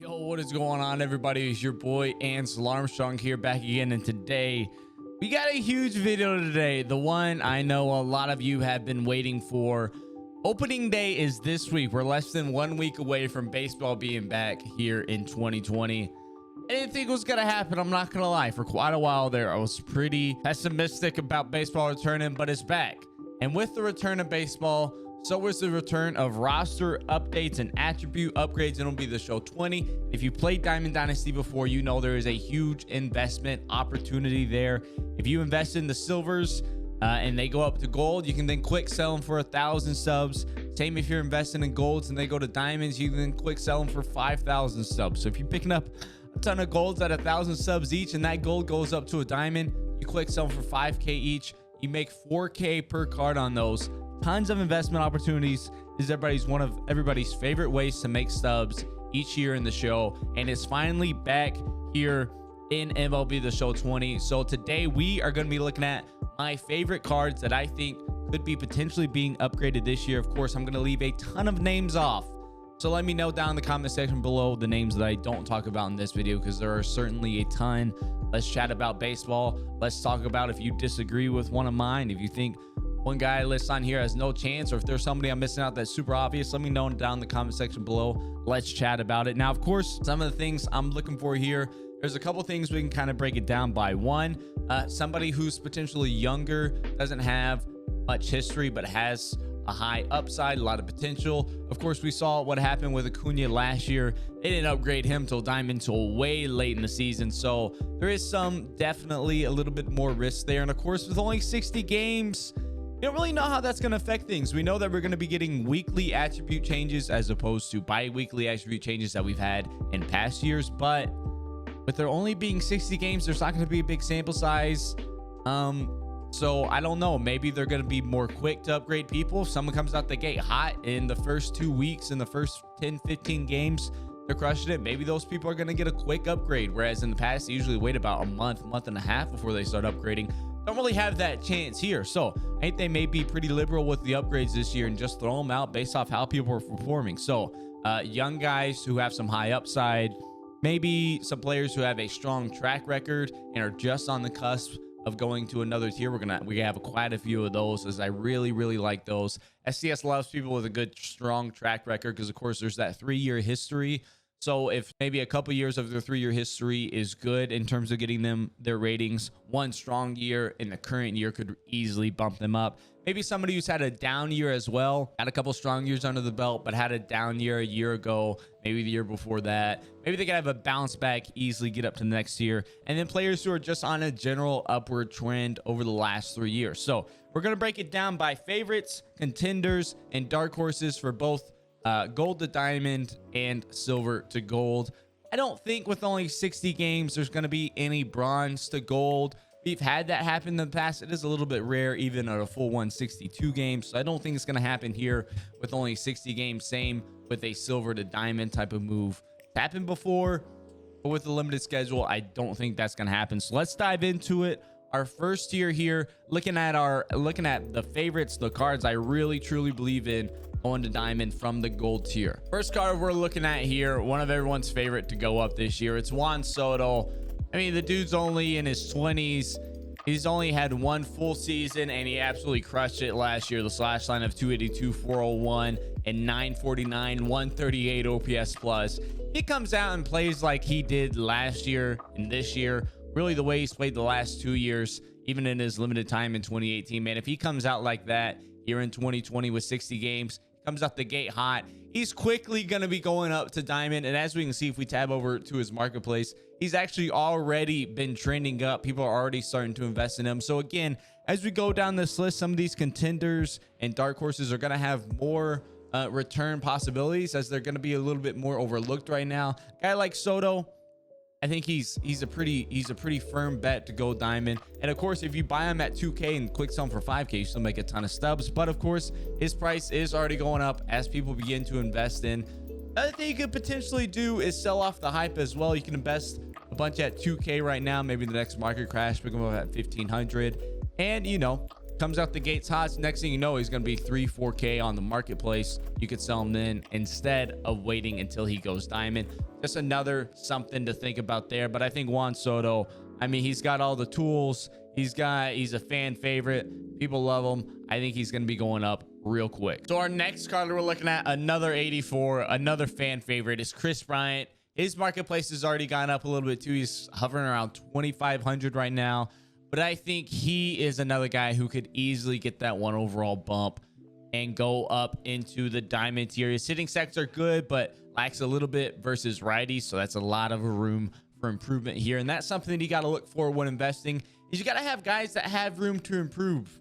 Yo, what is going on, everybody? It's your boy Ansel Armstrong here, back again, and today we got a huge video today, the one I know a lot of you have been waiting for. Opening day is this week. We're less than 1 week away from baseball being back here in 2020. I didn't think it was gonna happen, I'm not gonna lie. For quite a while there, I was pretty pessimistic about baseball returning, but it's back. And with the return of baseball, so was the return of roster updates and attribute upgrades in MLB The Show 20. If you played Diamond Dynasty before, you know there is a huge investment opportunity there. If you invest in the silvers and they go up to gold, you can then quick sell them for 1,000 subs. Same if you're investing in golds and they go to diamonds, you can then quick sell them for 5,000 subs. So if you're picking up a ton of golds at 1,000 subs each and that gold goes up to a diamond, you quick sell them for 5K each. You make 4K per card on those. Tons of investment opportunities. Is one of everybody's favorite ways to make stubs each year in the show, and it's finally back here in MLB The Show 20. So today we are going to be looking at my favorite cards that I think could be potentially being upgraded this year. Of course, I'm going to leave a ton of names off, so let me know down in the comment section below the names that I don't talk about in this video, because there are certainly a ton. Let's chat about baseball. Let's talk about if you disagree with one of mine, if you think one guy I list on here has no chance, or if there's somebody I'm missing out that's super obvious, let me know down in the comment section below. Let's chat about it. Now, of course, some of the things I'm looking for here, there's a couple things we can kind of break it down by. One, somebody who's potentially younger, doesn't have much history, but has a high upside, a lot of potential. Of course, we saw what happened with Acuna last year. They didn't upgrade him till Diamond till way late in the season, so there is some definitely a little bit more risk there. And of course, with only 60 games, you don't really know how that's going to affect things. We know that we're going to be getting weekly attribute changes as opposed to bi-weekly attribute changes that we've had in past years, but with there only being 60 games, there's not going to be a big sample size. So I don't know, maybe they're going to be more quick to upgrade people. If someone comes out the gate hot in the first 2 weeks, in the first 10-15 games, they're crushing it, maybe those people are going to get a quick upgrade, whereas in the past they usually wait about a month and a half before they start upgrading. Don't really have that chance here, so I think they may be pretty liberal with the upgrades this year and just throw them out based off how people are performing. So young guys who have some high upside, maybe some players who have a strong track record and are just on the cusp of going to another tier. We have quite a few of those, as I really like those. SCS loves people with a good strong track record, because of course there's that 3-year history. So if maybe a couple years of their 3-year history is good in terms of getting them their ratings, one strong year in the current year could easily bump them up. Maybe somebody who's had a down year as well, had a couple strong years under the belt, but had a down year a year ago, maybe the year before that. Maybe they could have a bounce back, easily get up to the next year. And then players who are just on a general upward trend over the last 3 years. So we're going to break it down by favorites, contenders, and dark horses for both gold to diamond and silver to gold. I don't think with only 60 games there's going to be any bronze to gold. We've had that happen in the past. It is a little bit rare even at a full 162 games, so I don't think it's going to happen here with only 60 games. Same with a silver to diamond type of move. It's happened before, but with the limited schedule, I don't think that's going to happen. So let's dive into it. Our first tier here, looking at the favorites, the cards I really truly believe in going to diamond from the gold tier. First card we're looking at here, one of everyone's favorite to go up this year. It's Juan Soto. I mean, the dude's only in his 20s. He's only had one full season, and he absolutely crushed it last year. The slash line of 282, 401, and 949, 138 OPS plus. He comes out and plays like he did last year and this year. Really the way he's played the last 2 years, even in his limited time in 2018, man. If he comes out like that here in 2020 with 60 games, comes out the gate hot, he's quickly going to be going up to diamond. And as we can see, if we tab over to his marketplace, he's actually already been trending up. People are already starting to invest in him. So again, as we go down this list, some of these contenders and dark horses are going to have more return possibilities, as they're going to be a little bit more overlooked right now. A guy like Soto, I think he's a pretty firm bet to go diamond. And of course, if you buy him at 2K and quick sell him for 5K, you still make a ton of stubs. But of course, his price is already going up as people begin to invest in. Another thing you could potentially do is sell off the hype as well. You can invest a bunch at 2K right now. Maybe the next market crash, pick them up at 1,500. And, you know, comes out the gates hot. Next thing you know, he's going to be 3-4K on the marketplace. You could sell him then instead of waiting until he goes diamond. Just another something to think about there. But I think Juan Soto, I mean, he's got all the tools. He's a fan favorite. People love him. I think he's going to be going up real quick. So our next card we're looking at, another 84, another fan favorite, is Chris Bryant. His marketplace has already gone up a little bit too. He's hovering around 2,500 right now. But I think he is another guy who could easily get that one overall bump and go up into the diamond tier. His hitting stats are good, but lacks a little bit versus righties. So that's a lot of room for improvement here. And that's something that you got to look for when investing, is you got to have guys that have room to improve.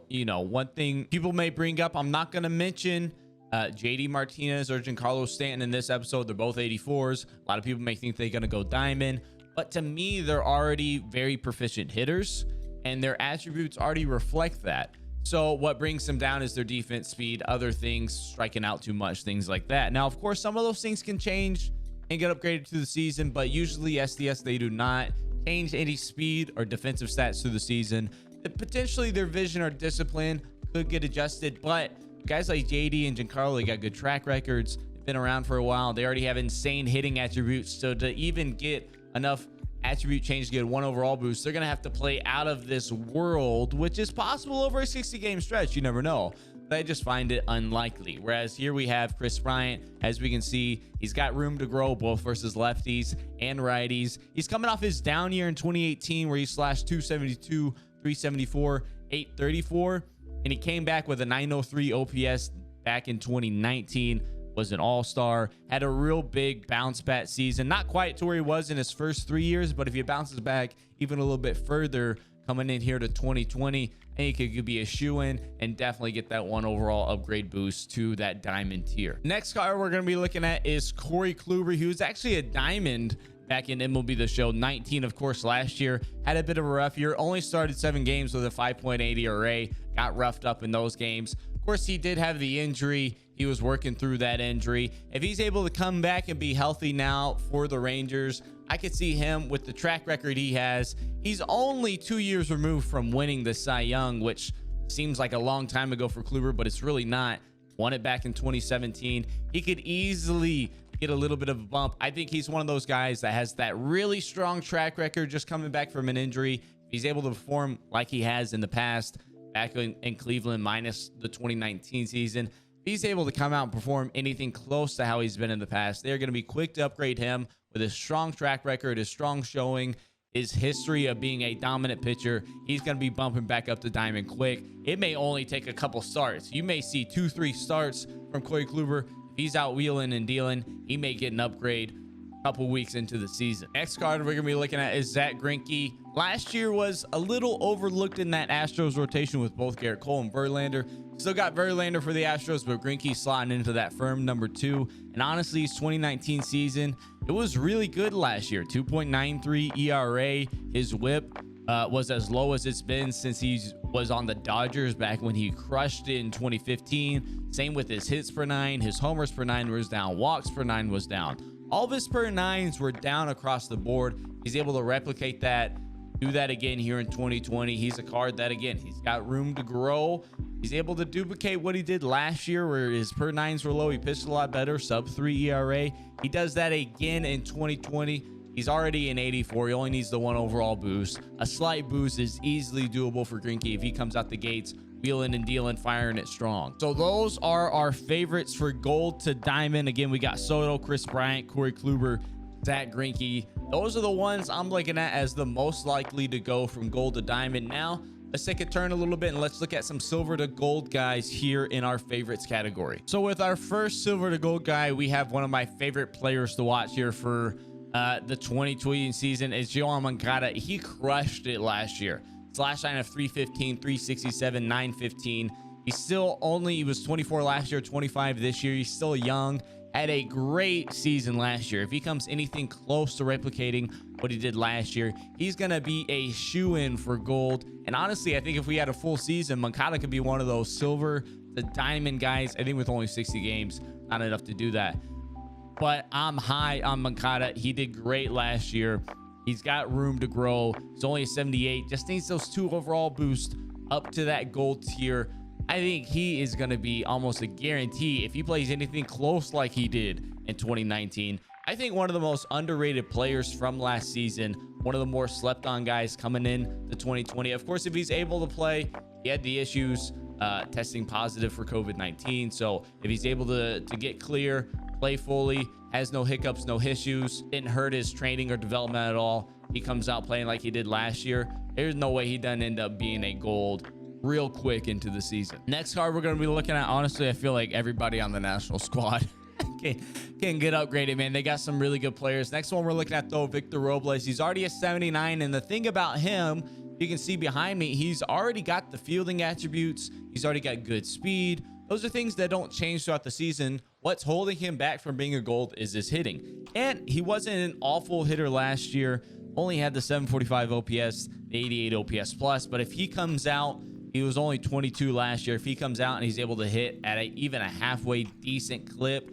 You know, one thing people may bring up, I'm not going to mention JD Martinez or Giancarlo Stanton in this episode. They're both 84s. A lot of people may think they're going to go diamond. But to me, they're already very proficient hitters, and their attributes already reflect that. So what brings them down is their defense, speed, other things, striking out too much, things like that. Now, of course, some of those things can change and get upgraded through the season, but usually SDS, they do not change any speed or defensive stats through the season. Potentially their vision or discipline could get adjusted, but guys like JD and Giancarlo, they got good track records. They've been around for a while. They already have insane hitting attributes. So to even get enough attribute change to get one overall boost, they're going to have to play out of this world, which is possible over a 60-game stretch. You never know. But I just find it unlikely. Whereas here we have Chris Bryant. As we can see, he's got room to grow both versus lefties and righties. He's coming off his down year in 2018 where he slashed 272, 374, 834. And he came back with a 903 OPS back in 2019. Was an all-star, had a real big bounce back season, not quite to where he was in his first 3 years, but if he bounces back even a little bit further coming in here to 2020, I think he could be a shoe-in and definitely get that one overall upgrade boost to that diamond tier. Next card we're going to be looking at is Corey Kluber. He was actually a diamond back in MLB The Show 19, of course, last year. Had a bit of a rough year, only started 7 games with a 5.8 ERA, got roughed up in those games. Of course, he did have the injury. He was working through that injury. If he's able to come back and be healthy now for the Rangers, I could see him with the track record he has. He's only 2 years removed from winning the Cy Young, which seems like a long time ago for Kluber, but it's really not. Won it back in 2017. He could easily get a little bit of a bump. I think he's one of those guys that has that really strong track record just coming back from an injury. If he's able to perform like he has in the past, back in Cleveland minus the 2019 season, if he's able to come out and perform anything close to how he's been in the past, they're going to be quick to upgrade him with his strong track record, his strong showing, his history of being a dominant pitcher. He's going to be bumping back up to diamond quick. It may only take a couple starts. You may see 2-3 starts from Corey Kluber. If he's out wheeling and dealing, he may get an upgrade a couple weeks into the season. Next card we're going to be looking at is Zach Greinke. Last year was a little overlooked in that Astros rotation with both Garrett Cole and Verlander. Still got Verlander for the Astros, but Greinke slotting into that firm number 2. And honestly, his 2019 season, it was really good last year. 2.93 ERA. His whip was as low as it's been since he was on the Dodgers back when he crushed it in 2015. Same with his hits per 9. His homers per 9 was down. Walks per 9 was down. All of his per 9s were down across the board. He's able to replicate that, do that again here in 2020. He's a card that, again, he's got room to grow. He's able to duplicate what he did last year where his per 9s were low. He pitched a lot better, sub 3 ERA. He does that again in 2020. He's already an 84. He only needs the one overall boost. A slight boost is easily doable for Greinke if he comes out the gates wheeling and dealing, firing it strong. So those are our favorites for gold to diamond. Again, we got Soto, Chris Bryant, Corey Kluber, Zach Greinke. Those are the ones I'm looking at as the most likely to go from gold to diamond. Now, let's take a turn a little bit and let's look at some silver to gold guys here in our favorites category. So with our first silver to gold guy, we have one of my favorite players to watch here for the 2020 season is Yoan Moncada. He crushed it last year. Slash line of 315, 367, 915. He was 24 last year, 25 this year. He's still young. Had a great season last year. If he comes anything close to replicating what he did last year, he's going to be a shoe-in for gold. And honestly, I think if we had a full season, Moncada could be one of those silver to diamond guys. I think with only 60 games, not enough to do that. But I'm high on Moncada. He did great last year. He's got room to grow. He's only a 78. Just needs those 2 overall boosts up to that gold tier. I think he is going to be almost a guarantee if he plays anything close like he did in 2019. I think one of the most underrated players from last season, one of the more slept on guys coming in to 2020. Of course, if he's able to play, he had the issues testing positive for COVID-19. So if he's able to get clear, play fully, has no hiccups, no issues, didn't hurt his training or development at all, he comes out playing like he did last year, there's no way he doesn't end up being a gold real quick into the season. Next card we're going to be looking at, honestly, I feel like everybody on the national squad can get upgraded, man. They got some really good players. Next one we're looking at, though, Victor Robles. He's already a 79, and the thing about him, you can see behind me, he's already got the fielding attributes. He's already got good speed. Those are things that don't change throughout the season. What's holding him back from being a gold is his hitting. And he wasn't an awful hitter last year. Only had the 745 OPS, the 88 OPS plus. But if he comes out, he was only 22 last year. If he comes out and he's able to hit at even a halfway decent clip,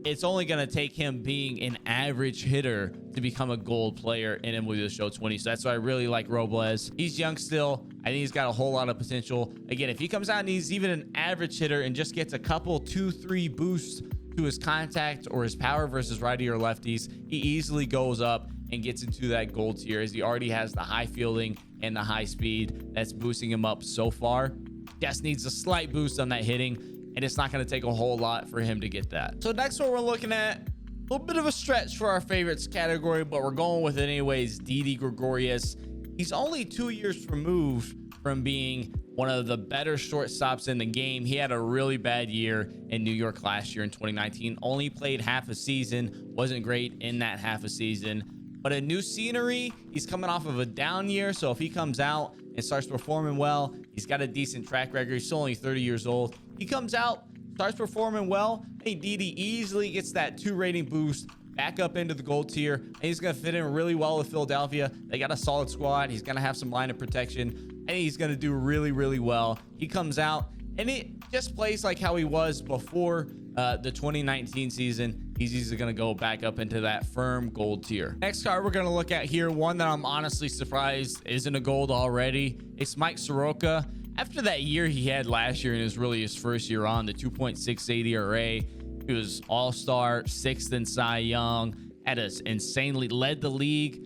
it's only going to take him being an average hitter to become a gold player in MLB The Show 20. So that's why I really like Robles. He's young still. I think he's got a whole lot of potential. Again, if he comes out and he's even an average hitter and just gets a couple 2-3 boosts to his contact or his power versus righty or lefties, he easily goes up and gets into that gold tier, as he already has the high fielding and the high speed that's boosting him up so far. Just needs a slight boost on that hitting, and it's not going to take a whole lot for him to get that. So next one we're looking at, a little bit of a stretch for our favorites category, but we're going with it anyways, Didi Gregorius. He's only 2 years removed from being one of the better shortstops in the game. He had a really bad year in New York last year in 2019. Only played half a season, wasn't great in that half a season. But a new scenery, he's coming off of a down year. So if he comes out and starts performing well, he's got a decent track record. He's still only 30 years old. He comes out, starts performing well. Hey, Didi easily gets that 2 rating boost back up into the gold tier. And he's going to fit in really well with Philadelphia. They got a solid squad. He's going to have some line of protection. And he's going to do really, really well. He comes out and it just plays like how he was before the 2019 season. He's easily going to go back up into that firm gold tier. Next card we're going to look at here, one that I'm honestly surprised isn't a gold already. It's Mike Soroka. After that year he had last year, and it was really his first year on, the 2.68 ERA, he was all-star, 6th in Cy Young, had us insanely led the league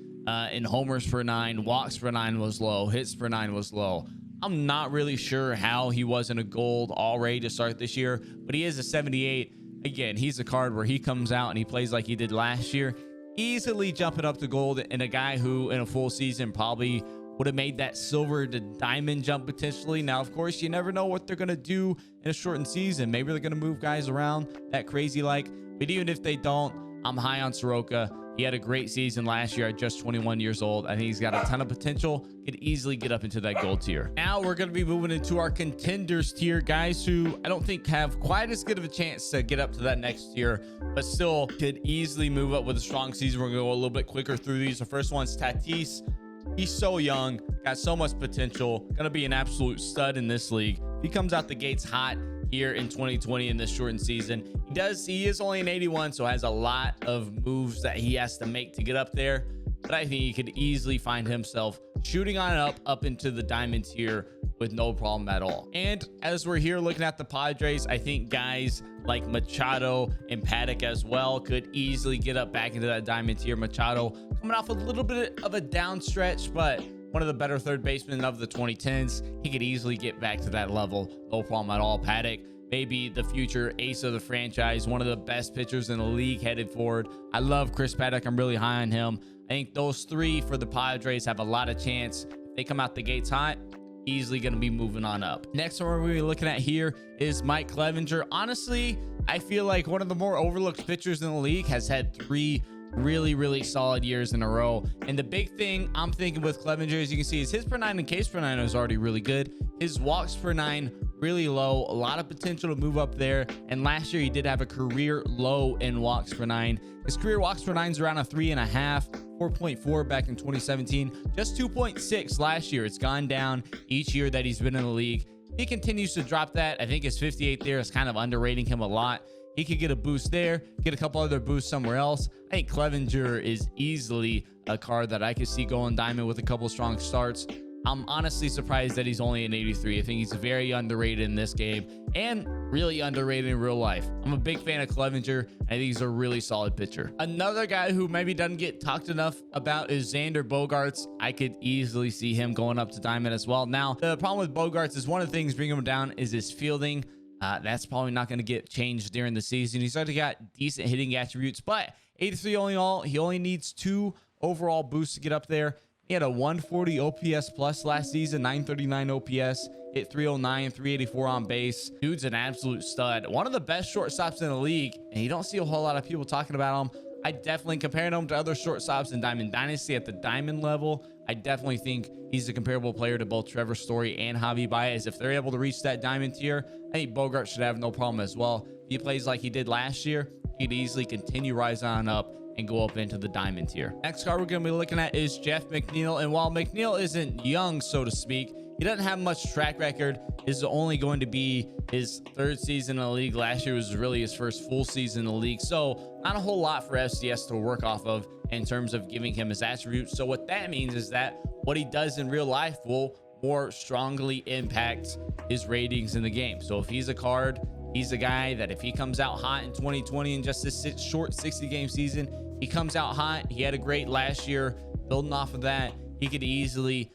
in homers per 9, walks per 9 was low, hits per 9 was low. I'm not really sure how he wasn't a gold already to start this year, but he is a 78. Again, he's a card where he comes out and he plays like he did last year, easily jumping up to gold, and a guy who in a full season probably would have made that silver to diamond jump potentially. Now, of course, you never know what they're going to do in a shortened season. Maybe they're going to move guys around that crazy like, but even if they don't, I'm high on Soroka. He had a great season last year at just 21 years old. I think he's got a ton of potential. Could easily get up into that gold tier. Now we're going to be moving into our contenders tier, guys who I don't think have quite as good of a chance to get up to that next tier, but still could easily move up with a strong season. We're going to go a little bit quicker through these. The first one's Tatis. He's so young, got so much potential, going to be an absolute stud in this league. He comes out the gates hot here in 2020 in this shortened season. He is only an 81, so has a lot of moves that he has to make to get up there, but I think he could easily find himself shooting on up into the diamond tier with no problem at all. And as we're here looking at the Padres, I think guys like Machado and Paddock as well could easily get up back into that diamond tier. Machado coming off a little bit of a down stretch, but one of the better third basemen of the 2010s. He could easily get back to that level, no problem at all. Paddock, maybe the future ace of the franchise, one of the best pitchers in the league headed forward. I love Chris Paddock. I'm really high on him. I think those three for the Padres have a lot of chance. If they come out the gates hot, easily going to be moving on up. Next one we're going to be looking at here is Mike Clevinger. Honestly, I feel like one of the more overlooked pitchers in the league, has had 3 really solid years in a row. And the big thing I'm thinking with Clevinger, as you can see, is his per 9 and Ks per 9 is already really good. His walks per 9 really low, a lot of potential to move up there. And last year he did have a career low in walks per 9. His career walks per 9 is around a 3.5. 4.4 back in 2017, just 2.6 last year. It's gone down each year that he's been in the league. He continues to drop that. I think his 58 there is kind of underrating him a lot. He could get a boost there, get a couple other boosts somewhere else. I think Clevinger is easily a card that I could see going diamond with a couple strong starts. I'm honestly surprised that he's only an 83. I think he's very underrated in this game and really underrated in real life. I'm a big fan of Clevenger. I think he's a really solid pitcher. Another guy who maybe doesn't get talked enough about is Xander Bogaerts. I could easily see him going up to Diamond as well. Now, the problem with Bogaerts is one of the things bringing him down is his fielding. That's probably not going to get changed during the season. He's already got decent hitting attributes, but 83 only all. He only needs 2 overall boosts to get up there. He had a 140 OPS plus last season, 939 OPS, hit 309, 384 on base. Dude's an absolute stud. One of the best shortstops in the league, and you don't see a whole lot of people talking about him. I definitely comparing him to other shortstops in Diamond Dynasty at the Diamond level. I definitely think he's a comparable player to both Trevor Story and Javi Baez. If they're able to reach that Diamond tier, I think Bogaerts should have no problem as well. If he plays like he did last year, he could easily continue rising on up and go up into the Diamond tier. Next card we're going to be looking at is Jeff McNeil. And while McNeil isn't young, so to speak, he doesn't have much track record. This is only going to be his 3rd season in the league. Last year was really his first full season in the league. So not a whole lot for FCS to work off of in terms of giving him his attributes. So what that means is that what he does in real life will more strongly impact his ratings in the game. So if he's a card, he's a guy that if he comes out hot in 2020 in just this short 60-game season, he comes out hot. He had a great last year. Building off of that, he could easily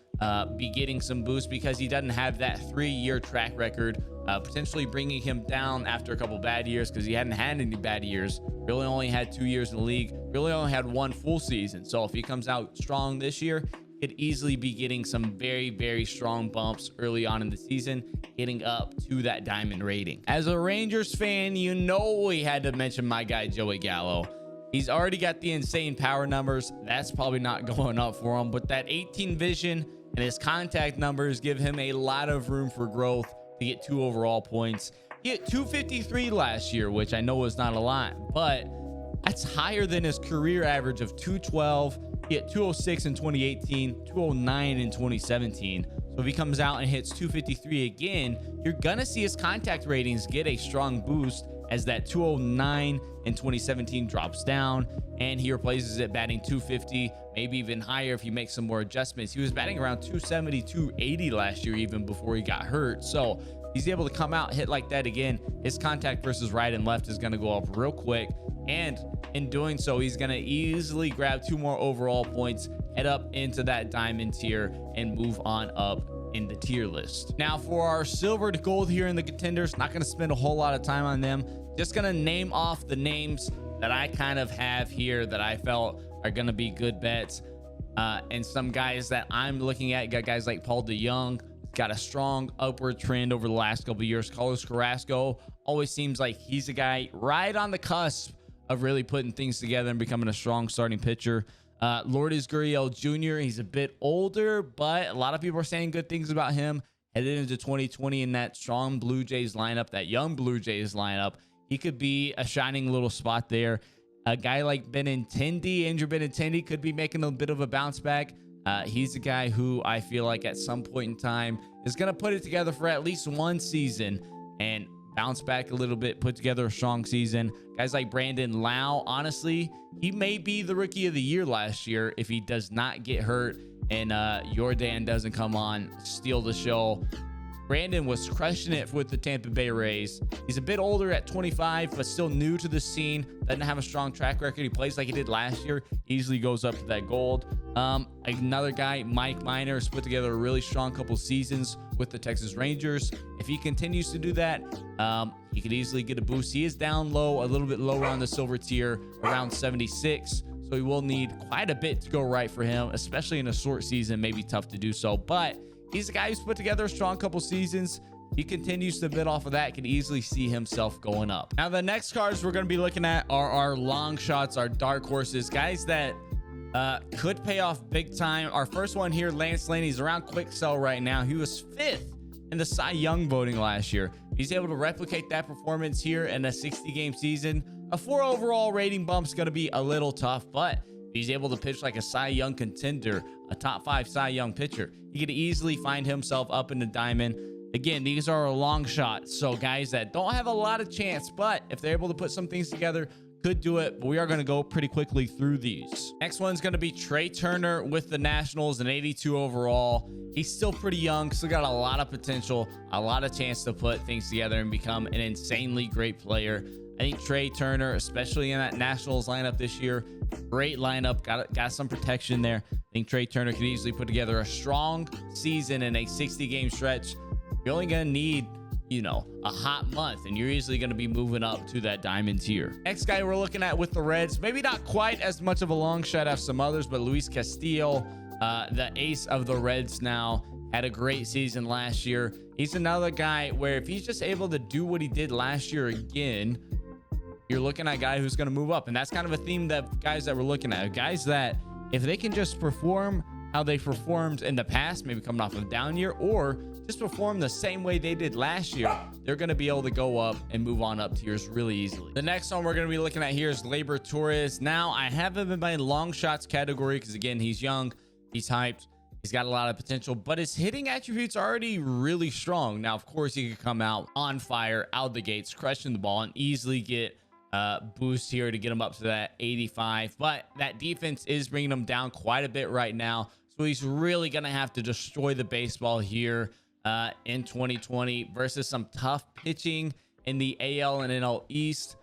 be getting some boost because he doesn't have that 3-year track record, potentially bringing him down after a couple bad years because he hadn't had any bad years. Really only had 2 years in the league. Really only had 1 full season. So if he comes out strong this year, could easily be getting some very, very strong bumps early on in the season, getting up to that Diamond rating. As a Rangers fan, you know we had to mention my guy Joey Gallo. He's already got the insane power numbers. That's probably not going up for him, but that 18 vision and his contact numbers give him a lot of room for growth to get 2 overall points. He hit 253 last year, which I know was not a lot, but that's higher than his career average of 212. He hit 206 in 2018, 209 in 2017. So if he comes out and hits 253 again, you're going to see his contact ratings get a strong boost as that 209 in 2017 drops down and he replaces it batting 250, maybe even higher if he makes some more adjustments. He was batting around 270, 280 last year, even before he got hurt. So he's able to come out, hit like that again. His contact versus right and left is going to go up real quick. And in doing so, he's going to easily grab 2 more overall points, head up into that Diamond tier, and move on up in the tier list. Now for our silver to gold here in the Contenders, not going to spend a whole lot of time on them. Just going to name off the names that I kind of have here that I felt are going to be good bets. And some guys that I'm looking at, got guys like Paul DeYoung, got a strong upward trend over the last couple of years. Carlos Carrasco always seems like he's a guy right on the cusp of really putting things together and becoming a strong starting pitcher. Lourdes Gurriel Jr., he's a bit older, but a lot of people are saying good things about him headed into 2020 in that strong Blue Jays lineup, that young Blue Jays lineup. He could be a shining little spot there. A guy like Benintendi, Andrew Benintendi, could be making a bit of a bounce back. He's a guy who I feel like at some point in time is going to put it together for at least 1 season and bounce back a little bit, put together a strong season. Guys like Brandon Lau, honestly, he may be the rookie of the year last year if he does not get hurt and Jordan doesn't come on, steal the show. Brandon was crushing it with the Tampa Bay Rays. He's a bit older at 25, but still new to the scene. Doesn't have a strong track record. He plays like he did last year. Easily goes up to that gold. Another guy, Mike Minor, has put together a really strong couple seasons with the Texas Rangers. If he continues to do that, he could easily get a boost. He is down low, a little bit lower on the silver tier, around 76. So he will need quite a bit to go right for him, especially in a short season. Maybe tough to do so, but he's a guy who's put together a strong couple seasons. He continues to bid off of that, can easily see himself going up. Now, the next cards we're going to be looking at are our long shots, our dark horses, guys that could pay off big time. Our first one here, Lance Lane, he's around quick sell right now. He was 5th in the Cy Young voting last year. He's able to replicate that performance here in a 60-game season. A 4 overall rating bump is going to be a little tough, but he's able to pitch like a Cy Young contender, a top 5 Cy Young pitcher. He could easily find himself up in the Diamond. Again, these are a long shot. So guys that don't have a lot of chance, but if they're able to put some things together, could do it, but we are going to go pretty quickly through these. Next one's going to be Trey Turner with the Nationals, an 82 overall. He's still pretty young, still got a lot of potential, a lot of chance to put things together and become an insanely great player. I think Trey Turner, especially in that Nationals lineup this year, great lineup, got some protection there. I think Trey Turner could easily put together a strong season in a 60-game stretch. You're only going to need, you know, a hot month, and you're easily going to be moving up to that diamond tier. Next guy we're looking at with the Reds, maybe not quite as much of a long shot as some others, but Luis Castillo, the ace of the Reds now, had a great season last year. He's another guy where if he's just able to do what he did last year again, you're looking at a guy who's going to move up. And that's kind of a theme that guys that we're looking at, guys that if they can just perform how they performed in the past, maybe coming off of a down year, or just perform the same way they did last year, they're going to be able to go up and move on up tiers really easily. The next one we're going to be looking at here is Gleyber Torres. Now, I have him in my long shots category because, again, he's young, he's hyped, he's got a lot of potential, but his hitting attributes are already really strong. Now, of course, he could come out on fire, out the gates, crushing the ball, and easily get boost here to get him up to that 85, but that defense is bringing him down quite a bit right now, so he's really gonna have to destroy the baseball here in 2020 versus some tough pitching in the AL and NL East.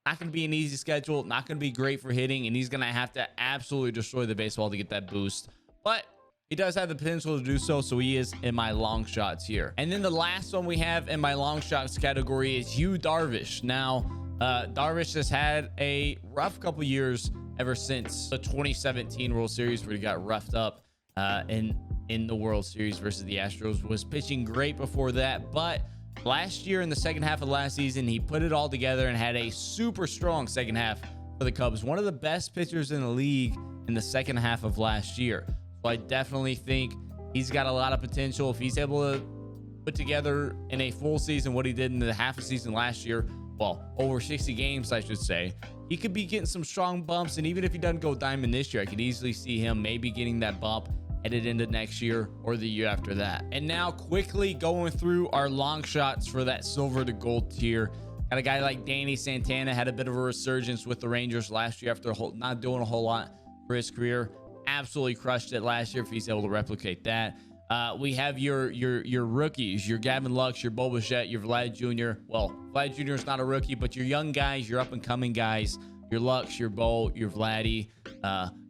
Not gonna be an easy schedule, not gonna be great for hitting, and he's gonna have to absolutely destroy the baseball to get that boost, but he does have the potential to do so, so he is in my long shots here. And then the last one we have in my long shots category is Yu Darvish. Now, Darvish has had a rough couple years ever since the 2017 World Series, where he got roughed up in the World Series versus the Astros. Was pitching great before that, but last year in the second half of last season, he put it all together and had a super strong second half for the Cubs. One of the best pitchers in the league in the second half of last year. So I definitely think he's got a lot of potential. If he's able to put together in a full season what he did in the half a season last year, well, over 60 games, I should say, he could be getting some strong bumps. And even if he doesn't go diamond this year, I could easily see him maybe getting that bump headed into next year or the year after that. And now quickly going through our long shots for that silver to gold tier. Got a guy like Danny Santana, had a bit of a resurgence with the Rangers last year after not doing a whole lot for his career. Absolutely crushed it last year if he's able to replicate that. We have your rookies, your Gavin Lux, your Bo Bichette, your Vlad Jr. Well, Vlad Jr. is not a rookie, but your young guys, your up-and-coming guys, your Lux, your Bo, your Vladdy,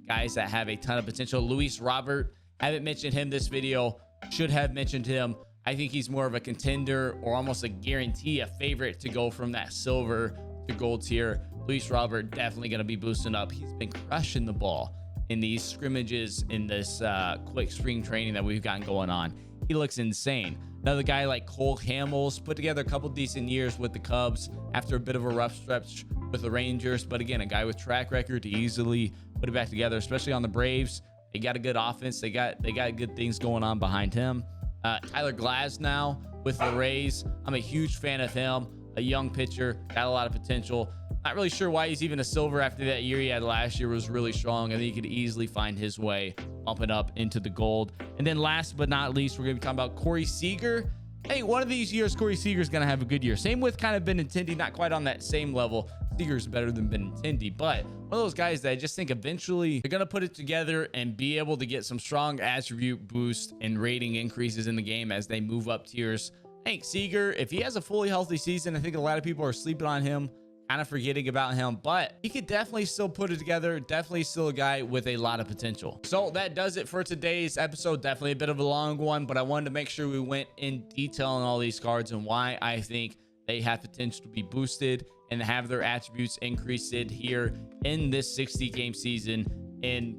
guys that have a ton of potential. Luis Robert, haven't mentioned him this video, should have mentioned him. I think he's more of a contender or almost a guarantee, a favorite to go from that silver to gold tier. Luis Robert definitely going to be boosting up. He's been crushing the ball in these scrimmages in this quick spring training that we've gotten going on. He looks insane. Another guy like Cole Hamels put together a couple decent years with the Cubs after a bit of a rough stretch with the Rangers, but again, a guy with track record to easily put it back together, especially on the Braves. They got a good offense, they got good things going on behind him. Tyler Glasnow with the Rays, I'm a huge fan of him. A young pitcher, got a lot of potential. Not really sure why he's even a silver after that year he had last year was really strong. I think he could easily find his way bumping up into the gold. And then last but not least, we're going to be talking about Corey Seager. Hey, one of these years, Corey Seager is going to have a good year. Same with kind of Benintendi, not quite on that same level. Seager's better than Benintendi, but one of those guys that I just think eventually they're going to put it together and be able to get some strong attribute boost and rating increases in the game as they move up tiers. I think Seager, if he has a fully healthy season, I think a lot of people are sleeping on him, kind of forgetting about him, but he could definitely still put it together. Definitely still a guy with a lot of potential. So that does it for today's episode. Definitely a bit of a long one, but I wanted to make sure we went in detail on all these cards and why I think they have potential to be boosted and have their attributes increased here in this 60-game season in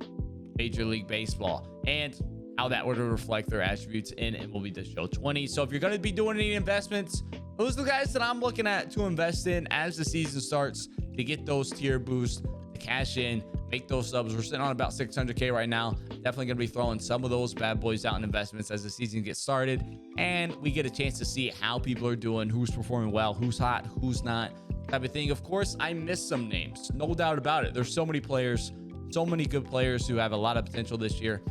Major League Baseball, and how that would reflect their attributes in MLB The Show 20. So if you're going to be doing any investments, those are the guys that I'm looking at to invest in as the season starts to get those tier boosts, to cash in, make those subs. We're sitting on about 600K right now. Definitely going to be throwing some of those bad boys out in investments as the season gets started, and we get a chance to see how people are doing, who's performing well, who's hot, who's not, type of thing. Of course, I missed some names, no doubt about it. There's so many players, so many good players who have a lot of potential this year.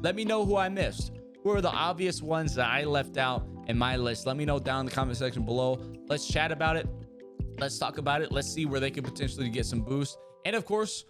Let me know who I missed. Who are the obvious ones that I left out in my list? Let me know down in the comment section below. Let's chat about it. Let's talk about it. Let's see where they could potentially get some boost. And of course,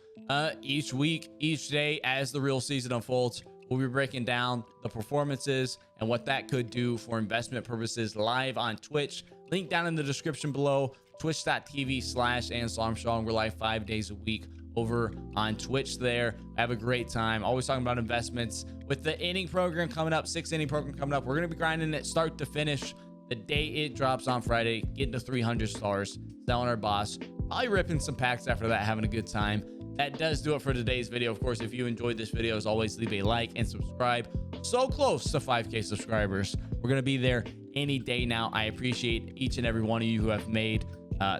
each week, each day, as the real season unfolds, we'll be breaking down the performances and what that could do for investment purposes live on Twitch. Link down in the description below, twitch.tv/AnslarArmstrong. We're live 5 days a week over on Twitch there. Have a great time. Always talking about investments. With the inning program coming up, 6-inning program coming up, we're going to be grinding it start to finish. The day it drops on Friday, getting to 300 stars, selling our boss, probably ripping some packs after that, having a good time. That does do it for today's video. Of course, if you enjoyed this video, as always, leave a like and subscribe. So close to 5K subscribers. We're going to be there any day now. I appreciate each and every one of you who have made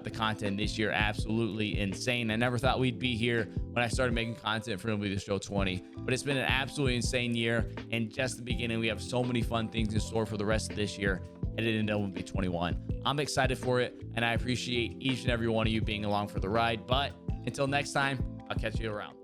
the content this year absolutely insane. I never thought we'd be here when I started making content for MLB The Show 20, but it's been an absolutely insane year, and just the beginning. We have so many fun things in store for the rest of this year headed into MLB 21. I'm excited for it, and I appreciate each and every one of you being along for the ride. But until next time, I'll catch you around.